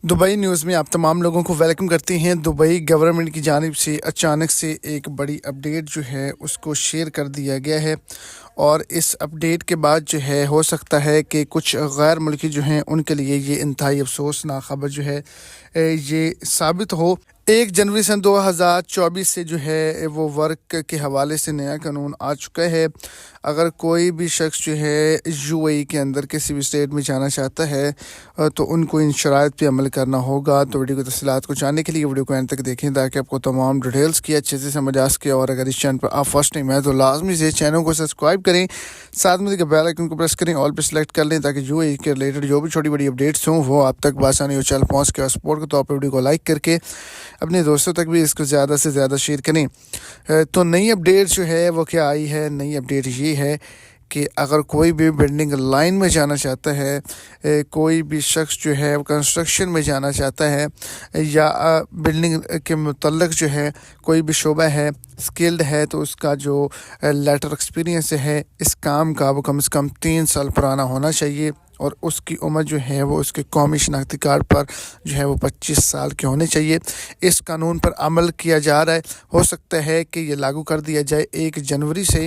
Dubai news में आप तमाम लोगों को वेलकम करते हैं। दुबई गवर्नमेंट की जानिब से अचानक से एक बड़ी अपडेट जो है उसको शेयर कर दिया गया है, और इस अपडेट के बाद जो है हो सकता है कि कुछ गैर मुल्की जो हैं उनके लिए ये इंतहाई अफसोसनाक खबर जो है ये साबित हो। 1 जनवरी सन 2024 से जो है वो वर्क के हवाले से नया कानून आ चुका है। अगर कोई भी शख्स जो है यूएई के अंदर किसी भी स्टेट में जाना चाहता है तो उनको इन शराइत पे अमल करना होगा। तो वीडियो की तफसीलात को जानने के लिए वीडियो को एंड तक देखें ताकि आपको तमाम डिटेल्स की अच्छे से समझ आ सके। और अगर इस चैनल पर आप फर्स्ट टाइम है तो लाजमी से चैनल को सब्सक्राइब करें, साथ में बेल आइकन को प्रेस करें, ऑल पर सेलेक्ट कर लें ताकि यूएई के रिलेटेड जो भी छोटी बड़ी अपडेट्स हों वो आप तक बआसानी हो चल पहुँच के। और सपोर्ट के तौर पर वीडियो को लाइक करके अपने दोस्तों तक भी इसको ज़्यादा से ज़्यादा शेयर करें। तो नई अपडेट जो है वो क्या आई है? नई अपडेट ये है कि अगर कोई भी बिल्डिंग लाइन में जाना चाहता है, कोई भी शख्स जो है कंस्ट्रक्शन में जाना चाहता है, या बिल्डिंग के मुतल्लक जो है कोई भी शोबा है, स्किल्ड है, तो उसका जो लेटर एक्सपीरियंस है इस काम का वो कम से कम 3 साल पुराना होना चाहिए। और उसकी उम्र जो है वो उसके कौमी शनाख्ती कार्ड पर जो है वो 25 साल के होने चाहिए। इस कानून पर अमल किया जा रहा है, हो सकता है कि ये लागू कर दिया जाए 1 जनवरी से।